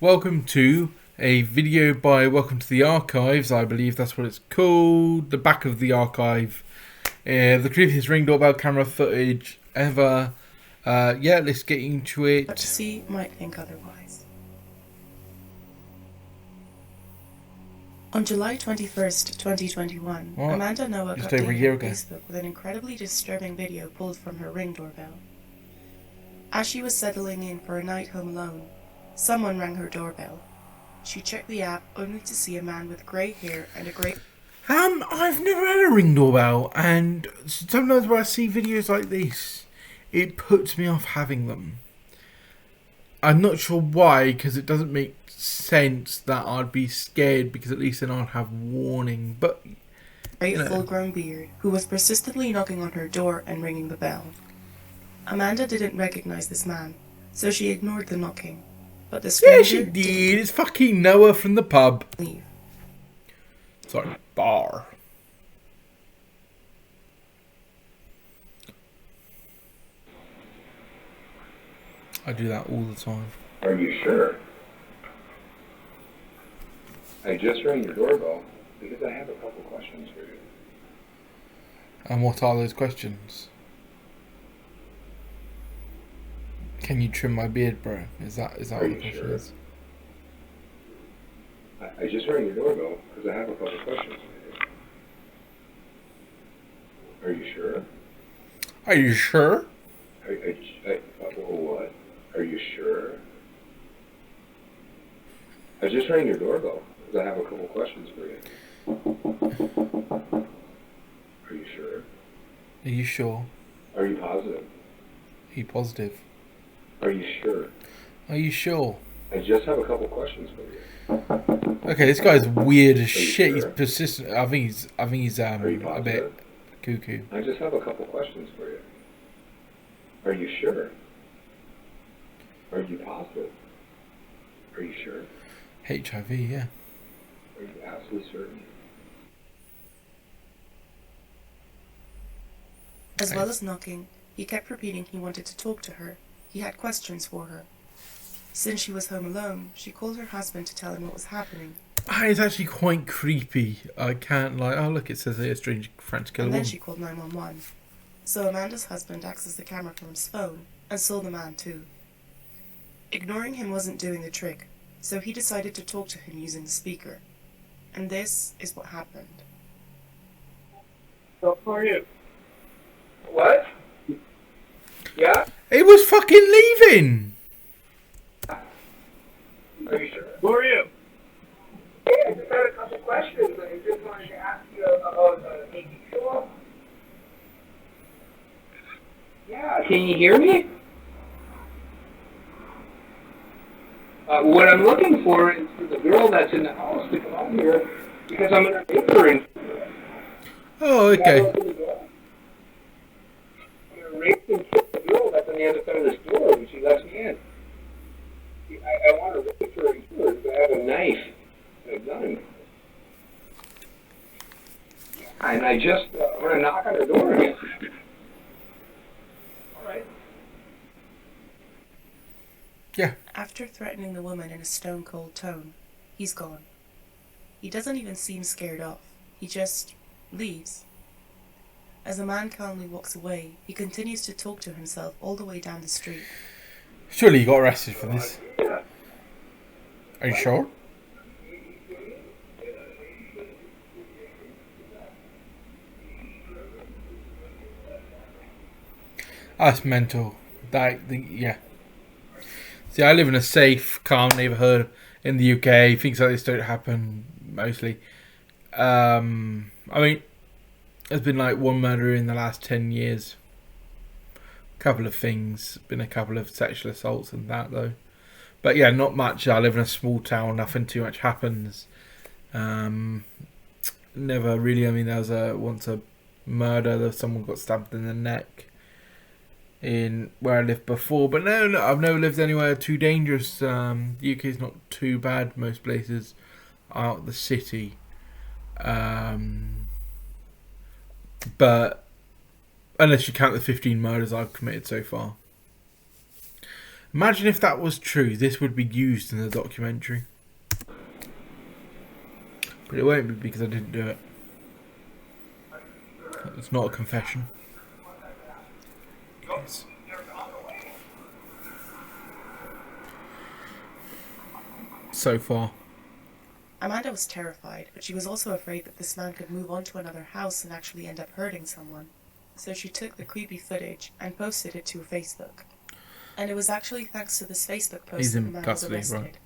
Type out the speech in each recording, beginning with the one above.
welcome to a video by Welcome to the Archives. I believe that's what it's called. The back of the archive. The creepiest ring doorbell camera footage ever. Yeah, let's get into it. But to see might think otherwise. On July 21st, 2021, What? Amanda Noah Just got over a taken year on ago. Facebook with an incredibly disturbing video pulled from her Ring doorbell. As she was settling in for a night home alone, someone rang her doorbell. She checked the app only to see a man with grey hair and a grey... I've never had a ring doorbell, and sometimes when I see videos like this, it puts me off having them. I'm not sure why, because it doesn't make sense that I'd be scared, because at least then I'd have warning, but... full-grown beard, who was persistently knocking on her door and ringing the bell. Amanda didn't recognize this man, so she ignored the knocking. But the stranger Yeah, she did. It's fucking Noah from the pub. Leave. Sorry, bar. I do that all the time. Are you sure? I just rang your doorbell because I have a couple questions for you. And what are those questions? Can you trim my beard, bro? Is that what the question sure? is? I just rang your doorbell because I have a couple questions for you. Are you sure? Are you sure? What? Are you sure? I just rang your doorbell because I have a couple questions for you. Are you sure? Are you sure? Are you positive? Are you positive? Are you sure? Are you sure? I just have a couple questions for you. Okay, this guy's weird as shit. sure? He's persistent. I think he's Are you a positive? bit cuckoo. I just have a couple questions for you. Are you sure? Are you positive? Are you sure? HIV, yeah. Are you absolutely certain? As well as knocking, he kept repeating he wanted to talk to her. He had questions for her. Since she was home alone, she called her husband to tell him what was happening. It's actually quite creepy. I can't lie. Oh, look, it says here, strange French killer And then woman. she called 911. So Amanda's husband accessed the camera from his phone and saw the man too. Ignoring him wasn't doing the trick, so he decided to talk to him using the speaker. And this is what happened. So who are you? What? Yeah? It was fucking leaving! Are you sure? Who are you? Yeah, I just had a couple questions. I just wanted to ask you about the TV show. Yeah, can you hear me? What I'm looking for is for the girl that's in the house to come out here because I'm going to rape her in. Oh, okay. I'm going to rape and kill the girl that's on the other side of this door when she lets me in. I want to rape her and kill her because I have a knife and a gun. And I just want to knock on her door again. All right. Yeah. After threatening the woman in a stone-cold tone, he's gone. He doesn't even seem scared off. He just leaves. As the man calmly walks away, he continues to talk to himself all the way down the street. Surely you got arrested for this. Are you sure? That's mental. Yeah. See, I live in a safe, calm neighbourhood in the UK. Things like this don't happen, mostly. I mean, there's been like one murder in the last 10 years. A couple of things. Been a couple of sexual assaults and that, though. But yeah, not much. I live in a small town. Nothing too much happens. Never really. I mean, there was once a murder. There was someone got stabbed in the neck in where I lived before. But no, I've never lived anywhere too dangerous. The UK is not too bad. Most places out the city. But unless you count the 15 murders I've committed so far. Imagine if that was true. This would be used in the documentary. But it won't be because I didn't do it. It's not a confession. Yes. So far. Amanda was terrified, but she was also afraid that this man could move on to another house and actually end up hurting someone. So she took the creepy footage and posted it to Facebook. And it was actually thanks to this Facebook post that the man was arrested. Right.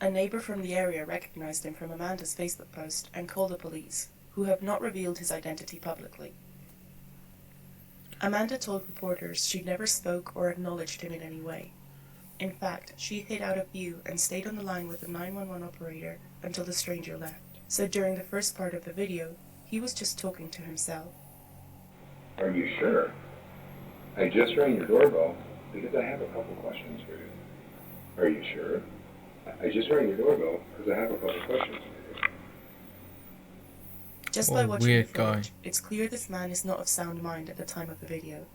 A neighbour from the area recognised him from Amanda's Facebook post and called the police, who have not revealed his identity publicly. Amanda told reporters she never spoke or acknowledged him in any way. In fact, she hid out of view and stayed on the line with the 911 operator until the stranger left. So during the first part of the video, he was just talking to himself. Are you sure? I just rang your doorbell because I have a couple questions for you. Are you sure? I just rang your doorbell because I have a couple questions for you. Just by watching the footage, it's clear this man is not of sound mind at the time of the video.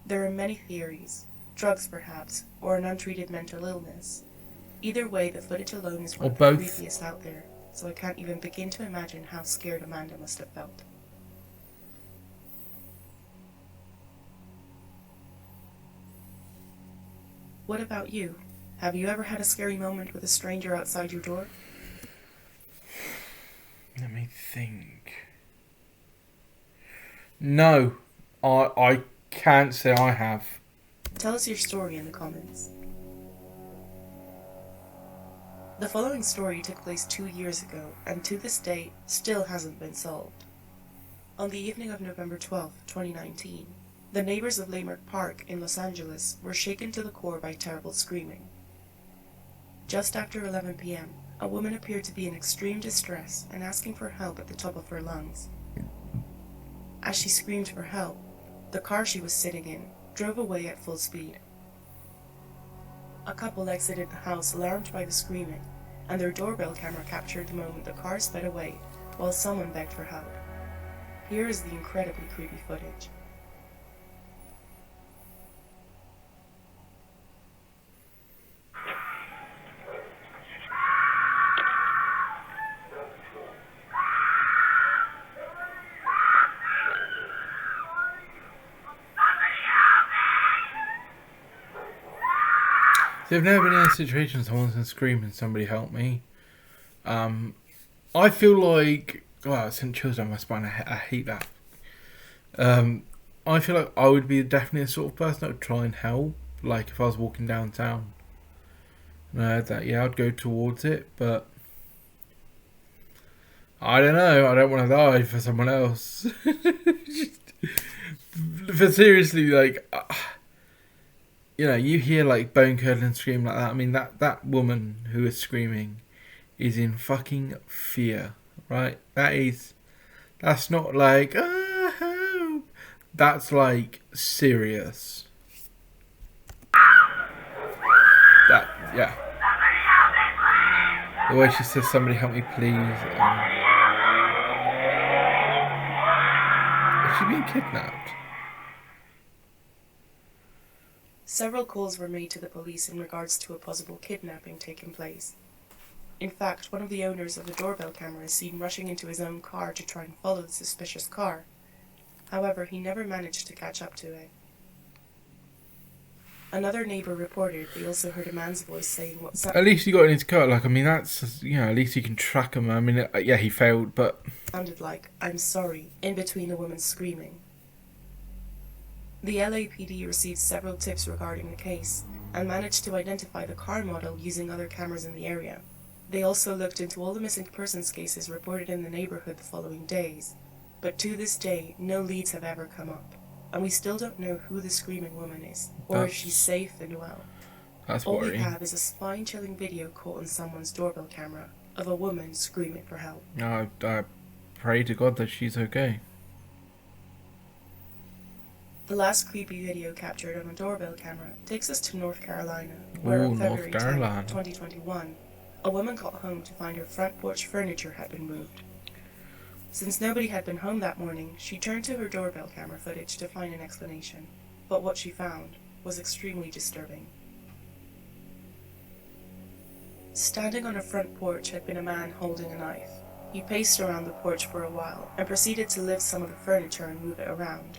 There are many theories. Drugs perhaps, or an untreated mental illness. Either way, the footage alone is one of the creepiest out there, so I can't even begin to imagine how scared Amanda must have felt. What about you? Have you ever had a scary moment with a stranger outside your door? Let me think. No, I can't say I have. Tell us your story in the comments. The following story took place 2 years ago, and to this day, still hasn't been solved. On the evening of November 12, 2019, the neighbors of Landmark Park in Los Angeles were shaken to the core by terrible screaming. Just after 11 p.m., a woman appeared to be in extreme distress and asking for help at the top of her lungs. As she screamed for help, the car she was sitting in drove away at full speed. A couple exited the house alarmed by the screaming, and their doorbell camera captured the moment the car sped away while someone begged for help. Here is the incredibly creepy footage. So I've never been in a situation someone's going to scream and somebody help me. I feel like... Wow, it sent chills down my spine. I hate that. I feel like I would be definitely the sort of person that would try and help. Like if I was walking downtown. And I heard that, yeah, I'd go towards it. But... I don't know. I don't want to die for someone else. But seriously, like... you know, you hear like bone curdling scream like that. I mean, that woman who is screaming is in fucking fear, right? That's not like, ah, help. That's like serious. Yeah. The way she says, somebody help me please. Is she being kidnapped? Several calls were made to the police in regards to a possible kidnapping taking place. In fact, one of the owners of the doorbell camera is seen rushing into his own car to try and follow the suspicious car. However, he never managed to catch up to it. Another neighbour reported they also heard a man's voice saying what At least he got in his car. Like, I mean, that's, you know, at least you can track him. I mean, yeah, he failed, but... sounded like, "I'm sorry," in between the woman screaming. The LAPD received several tips regarding the case and managed to identify the car model using other cameras in the area. They also looked into all the missing persons cases reported in the neighborhood the following days, but to this day, no leads have ever come up, and we still don't know who the screaming woman is, or if she's safe and well. That's all worrying. we have is a spine-chilling video caught on someone's doorbell camera of a woman screaming for help. I pray to God that she's okay. The last creepy video captured on a doorbell camera takes us to North Carolina, where on February 10, 2021, a woman got home to find her front porch furniture had been moved. Since nobody had been home that morning, she turned to her doorbell camera footage to find an explanation, but what she found was extremely disturbing. Standing on a front porch had been a man holding a knife. He paced around the porch for a while and proceeded to lift some of the furniture and move it around.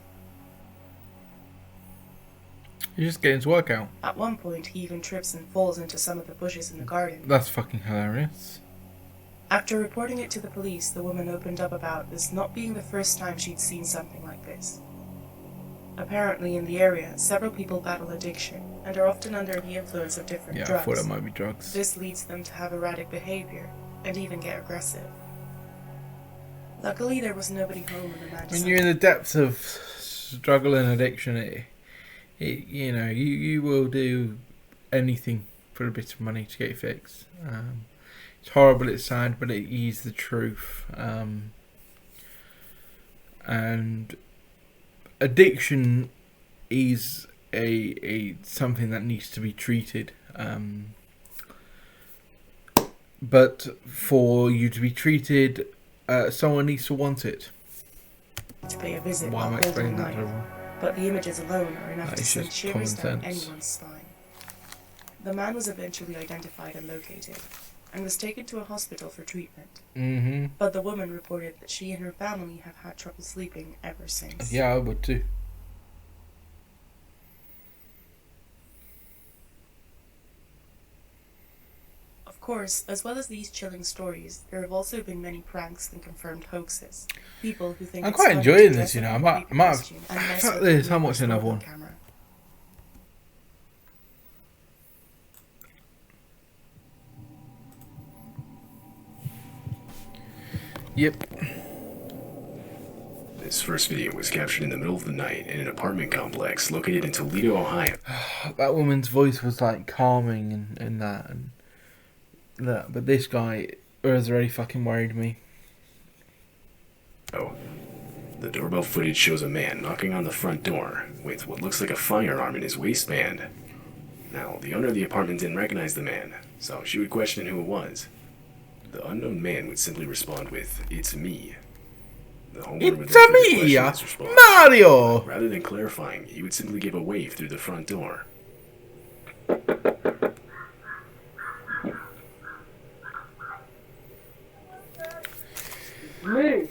You're just getting his work out. At one point, he even trips and falls into some of the bushes in the garden. That's fucking hilarious. After reporting it to the police, the woman opened up about this not being the first time she'd seen something like this. Apparently, in the area, several people battle addiction and are often under the influence of different drugs. Yeah, I thought it might be drugs. This leads them to have erratic behavior and even get aggressive. Luckily, there was nobody home when the man When you're in the depths of struggle and addiction, you will do anything for a bit of money to get it fixed. It's horrible, it's sad, but it is the truth. And addiction is a something that needs to be treated. But for you to be treated, someone needs to want it. to pay a visit Why while am I holding a explaining that knife, to everyone? but the images alone are enough That to is send just shivers common down sense. anyone's spine. The man was eventually identified and located, and was taken to a hospital for treatment. Mm-hmm. But the woman reported that she and her family have had trouble sleeping ever since. Yeah, I would too. Of course, as well as these chilling stories, there have also been many pranks and confirmed hoaxes. People who think I'm it's quite funny enjoying to this, dress you know. up I in a might creepy have. costume and mess Fuck with this. the I'm watching another doorbell one. camera. Yep. This first video was captured in the middle of the night in an apartment complex located in Toledo, Ohio. That woman's voice was like calming and that. But this guy has already fucking worried me. Oh. The doorbell footage shows a man knocking on the front door with what looks like a firearm in his waistband. Now, the owner of the apartment didn't recognize the man, so she would question who it was. The unknown man would simply respond with, "It's me." The homeowner would It's then further me, question his response. Mario! Rather than clarifying, he would simply give a wave through the front door. Me!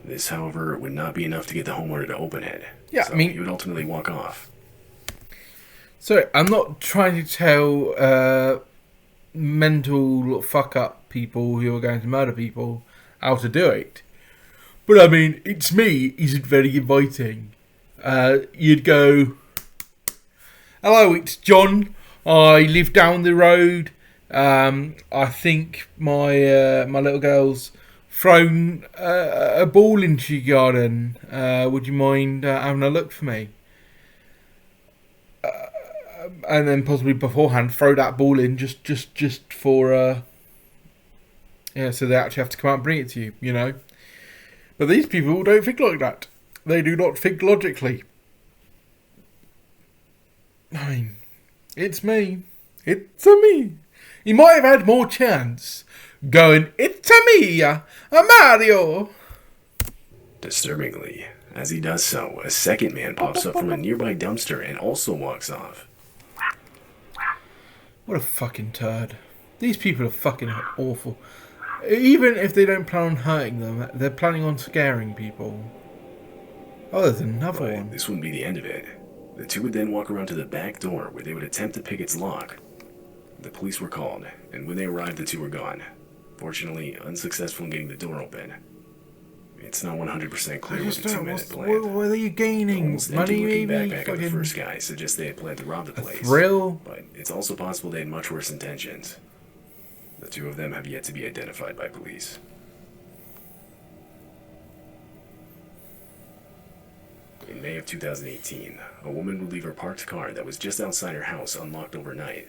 This, however, would not be enough to get the homeowner to open it. Yeah, so I mean- he would ultimately walk off. Sorry, I'm not trying to tell mental fuck up people who are going to murder people how to do it. But I mean, it's me isn't very inviting. You'd go, "Hello, it's John. I live down the road. I think my my little girl's thrown a ball into your garden. Would you mind having a look for me?" And then possibly beforehand throw that ball in just for so they actually have to come out and bring it to you, you know. But these people don't think like that. They do not think logically. I mean, it's me. It's a me. He might have had more chance going, "It's a me, a Mario." Disturbingly, as he does so, a second man pops up from a nearby dumpster and also walks off. What a fucking turd. These people are fucking awful. Even if they don't plan on hurting them, they're planning on scaring people. Oh, there's another But one. this wouldn't be the end of it. The two would then walk around to the back door where they would attempt to pick its lock. The police were called, and when they arrived, the two were gone. Fortunately, unsuccessful in getting the door open. It's not 100% clear what the two-men had planned. What are you gaining? Almost Money, empty-looking maybe? backpack of the Fucking first guy suggests they had planned to rob the place. thrill? But it's also possible they had much worse intentions. The two of them have yet to be identified by police. In May of 2018, a woman would leave her parked car that was just outside her house unlocked overnight.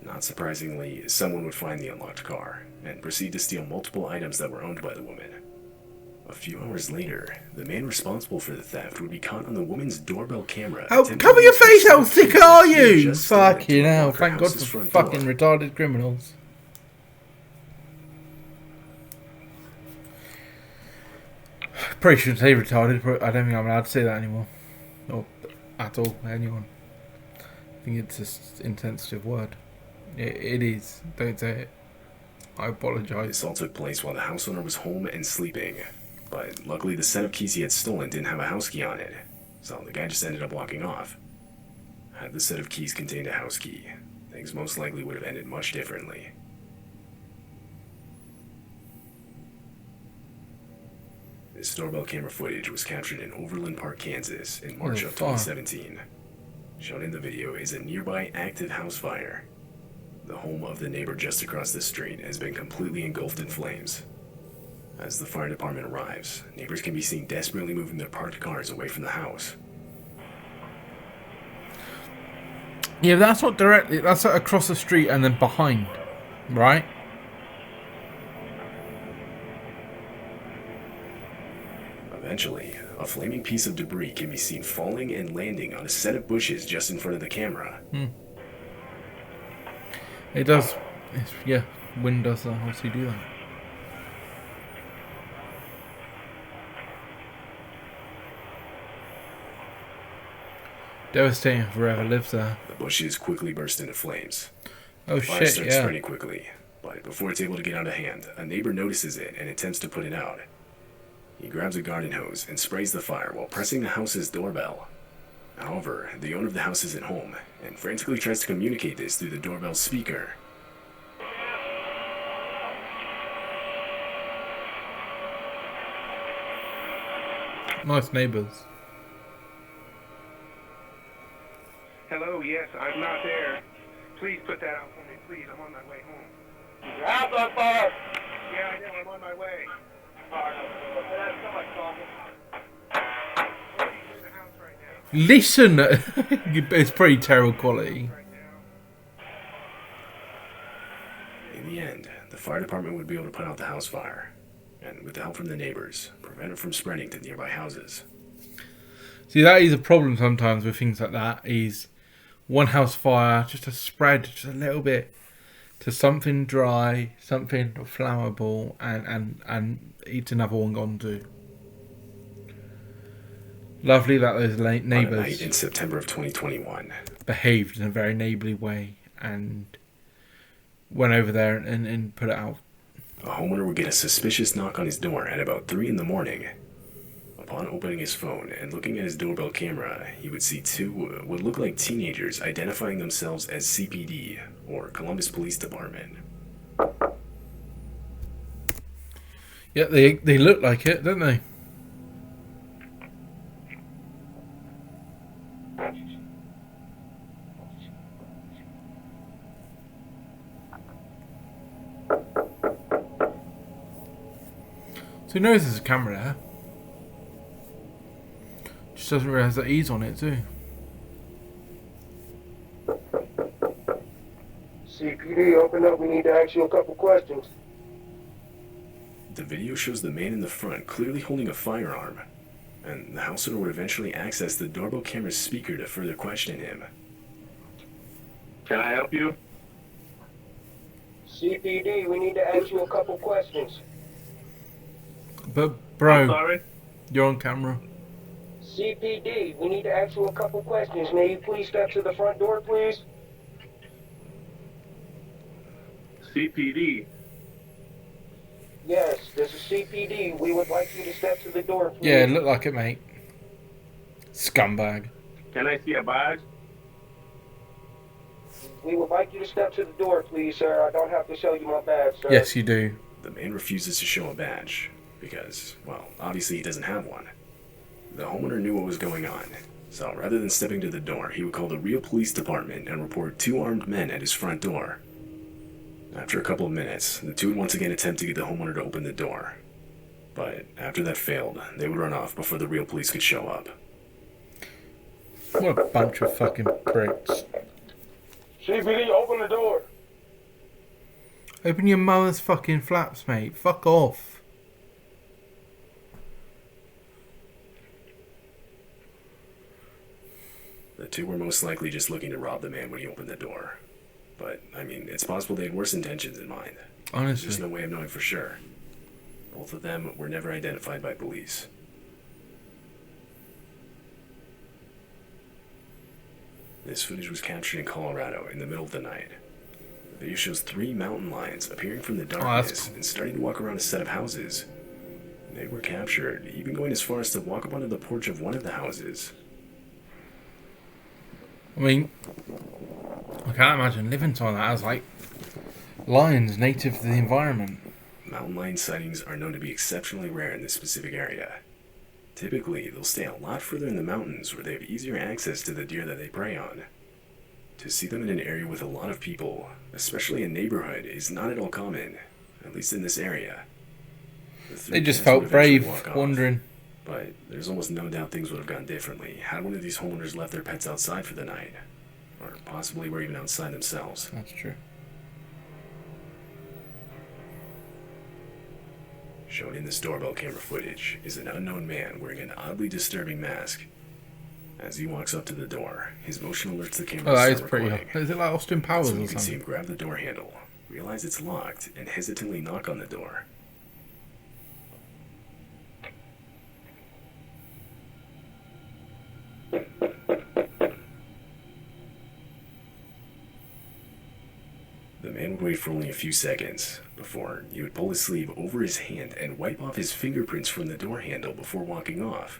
Not surprisingly, someone would find the unlocked car and proceed to steal multiple items that were owned by the woman. A few hours later, the man responsible for the theft would be caught on the woman's doorbell camera. Oh, attempting cover to your use the face! How same thick key are that he had you? just stolen Fucking to hell! unlock her Thank God house's for front fucking door. retarded criminals. Pretty sure they retarded, but I don't think I'm allowed to say that anymore. Or at all, anyone. I think it's an insensitive word. It is. Don't say it. I apologise. This all took place while the house owner was home and sleeping. But luckily the set of keys he had stolen didn't have a house key on it. So the guy just ended up walking off. Had the set of keys contained a house key, things most likely would have ended much differently. This doorbell camera footage was captured in Overland Park, Kansas in March of 2017. Shown in the video is a nearby active house fire. The home of the neighbor just across the street has been completely engulfed in flames. As the fire department arrives, neighbors can be seen desperately moving their parked cars away from the house. Yeah, that's not directly. That's across the street and then behind, right? Eventually, a flaming piece of debris can be seen falling and landing on a set of bushes just in front of the camera. It does. Yeah, wind does obviously do that. Devastating if whoever lives there. The bushes quickly burst into flames. Oh The fire shit, starts yeah. spreading quickly, but before it's able to get out of hand, a neighbor notices it and attempts to put it out. He grabs a garden hose and sprays the fire while pressing the house's doorbell. However, the owner of the house isn't home, and frantically tries to communicate this through the doorbell speaker. Nice neighbours. Hello, yes, I'm not there. Please put that out for me, please. I'm on my way home. Your house on fire! Yeah, I know, I'm on my way. That's so much talking. I'm in the house right now. Listen, it's pretty terrible quality. Right now. In the end, the fire department would be able to put out the house fire, and with the help from the neighbors, prevent it from spreading to nearby houses. See, that is a problem sometimes with things like that. Is one house fire just to spread just a little bit to something dry, something flammable, and it's another one gone too. Lovely that those On a night neighbours in September of 2021, behaved in a very neighbourly way and went over there and put it out. a homeowner would get a suspicious knock on his door at about 3 in the morning. Upon opening his phone and looking at his doorbell camera, he would see two what looked like teenagers identifying themselves as CPD, or Columbus Police Department. Yeah, they look like it, don't they? So he knows there's a camera there. Just doesn't realise that he's on it too. CPD, open up. We need to ask you a couple questions. The video shows the man in the front clearly holding a firearm, and the house owner would eventually access the doorbell camera's speaker to further question him. Can I help you? CPD, we need to ask you a couple questions. But bro, Sorry? you're on camera. CPD, we need to ask you a couple questions. May you please step to the front door, please? CPD. Yes, this is CPD. We would like you to step to the door, please. Yeah, look like it, mate. Scumbag. Can I see a badge? We would like you to step to the door, please, sir. I don't have to show you my badge, sir. Yes, you do. The man refuses to show a badge, because, well, obviously he doesn't have one. The homeowner knew what was going on, so rather than stepping to the door, he would call the real police department and report 2 armed men at his front door. After a couple of minutes, the two would once again attempt to get the homeowner to open the door. But after that failed, they would run off before the real police could show up. What a bunch of fucking pricks. CPD, open the door. Open your mother's fucking flaps, mate. Fuck off. The two were most likely just looking to rob the man when he opened the door. But, I mean, it's possible they had worse intentions in mind. There's Honestly. no way of knowing for sure. Both of them were never identified by police. This footage was captured in Colorado in the middle of the night. The video shows 3 mountain lions appearing from the darkness and starting to walk around a set of houses. They were captured, even going as far as to walk up onto the porch of one of the houses. I mean, I can't imagine living something like that as like lions native to the environment. Mountain lion sightings are known to be exceptionally rare in this specific area. Typically, they'll stay a lot further in the mountains where they have easier access to the deer that they prey on. To see them in an area with a lot of people, especially a neighborhood, is not at all common, at least in this area. They just felt brave, wandering. But there's almost no doubt things would have gone differently had one of these homeowners left their pets outside for the night. Or possibly were even outside themselves. That's true. Shown in this doorbell camera footage is an unknown man wearing an oddly disturbing mask. As he walks up to the door, his motion alerts the camera Oh, that to is start pretty. recording. Is it like Austin Powers So or you can see something? him grab the door handle, realize it's locked, and hesitantly knock on the door. The man would wait for only a few seconds before he would pull his sleeve over his hand and wipe off his fingerprints from the door handle before walking off.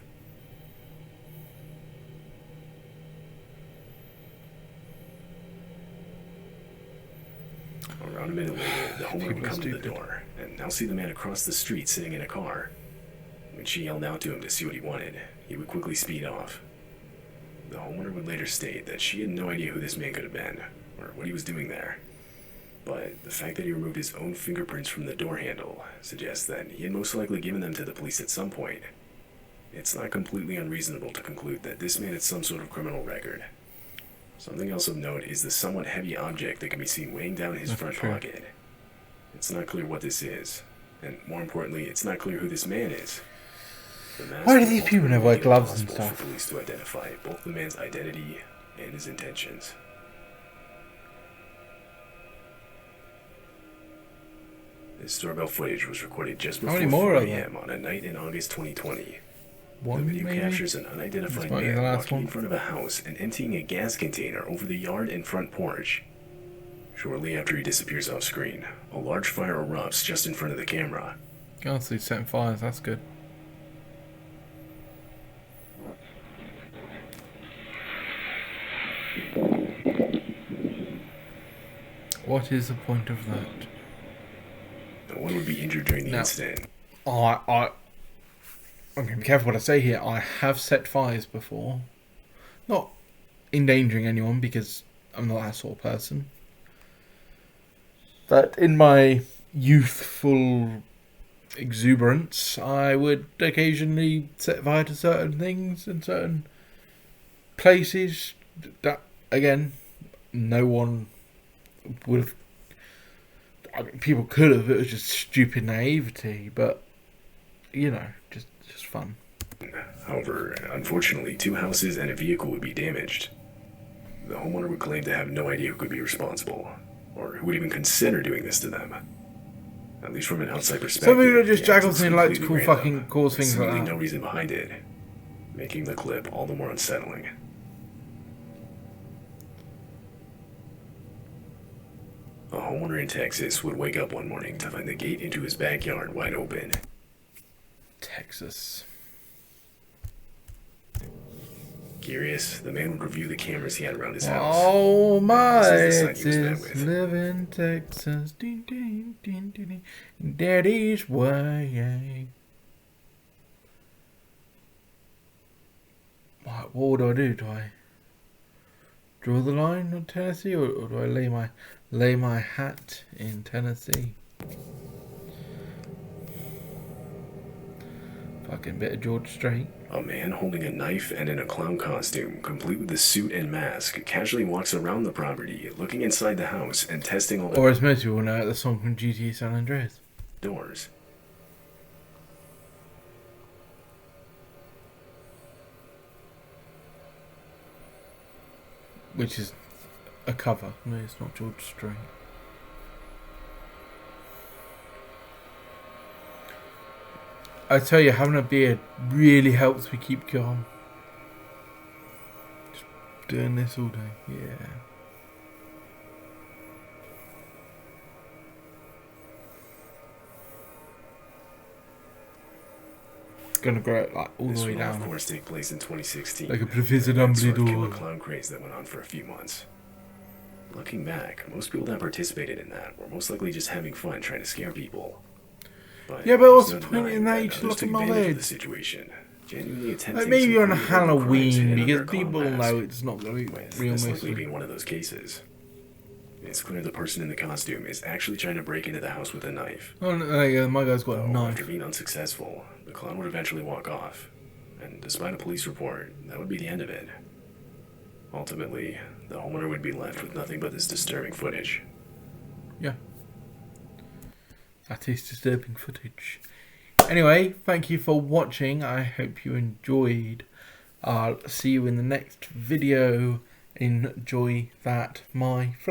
Around a minute later, the homeowner would come to the door and now see the man across the street sitting in a car. When she yelled out to him to see what he wanted, he would quickly speed off. The homeowner would later state that she had no idea who this man could have been, or what he was doing there. But the fact that he removed his own fingerprints from the door handle suggests that he had most likely given them to the police at some point. It's not completely unreasonable to conclude that this man had some sort of criminal record. Something else of note is the somewhat heavy object that can be seen weighing down his front pocket. It's not clear what this is, and more importantly, it's not clear who this man is. Why do these people never wear gloves and stuff? stuff? For police to identify both the man's identity and his intentions. This doorbell footage was recorded just How before many more 4 are there? a.m. on a night in August 2020. One, The video maybe? captures an unidentified This might be the man last walking in one. front of a house and emptying a gas container over the yard and front porch. Shortly after he disappears off screen, a large fire erupts just in front of the camera. Oh, so he's setting fires. That's good. What is the point of that? No one would be injured during the Now- incident. I'm going to be careful what I say here. I have set fires before. Not endangering anyone because I'm not that sort of person. But in my youthful exuberance, I would occasionally set fire to certain things in certain places. That, again, no one would have... I mean, people could have. It was just stupid naivety, but, you know, just fun. However, unfortunately, 2 houses and a vehicle would be damaged. The homeowner would claim to have no idea who could be responsible, or who would even consider doing this to them. At least from an outside perspective. Some people are just the jackals acts and was like to completely cool random, fucking cause with things like seemingly that. no reason behind it, making the clip all the more unsettling. A homeowner in Texas would wake up one morning to find the gate into his backyard wide open. Texas. Curious, the man would review the cameras he had around his house. Oh my, This is the it sign he was met is with. live in Texas. Ding, ding, ding, ding, ding. Daddy's way. What do I do? Do I draw the line on Tennessee, or do I lay my hat in Tennessee? Fucking bit of George Strait. A man holding a knife and in a clown costume, complete with a suit and mask, casually walks around the property, looking inside the house and testing all the Or as most people know, the song from GTA San Andreas. doors. Which is a cover. No, it's not George Strait. I tell you, having a beard really helps me keep calm. Just Doing this all day, yeah. It's gonna grow like all This the way will, of down. course, take place in 2016. Like a Professor That sort of Dumbledore. killer clown craze that went on for a few months. Looking back, most people that participated in that were most likely just having fun trying to scare people. Yeah, but what's there's the no point in denying that? You others just look took at my advantage of the legs. situation, genuinely attempting Like maybe to on a create urban crimes Halloween, hidden because under a clown people mask, know it's not going to with be real this likely mostly. being one of those cases. It's clear the person in the costume is actually trying to break into the house with a knife. Oh, no, yeah, my guy's got a Though, after knife. being unsuccessful, the clown would eventually walk off, and despite a police report, that would be the end of it. Ultimately, the homeowner would be left with nothing but this disturbing footage. Yeah. That is disturbing footage. Anyway, thank you for watching. I hope you enjoyed. I'll see you in the next video. Enjoy that, my friend.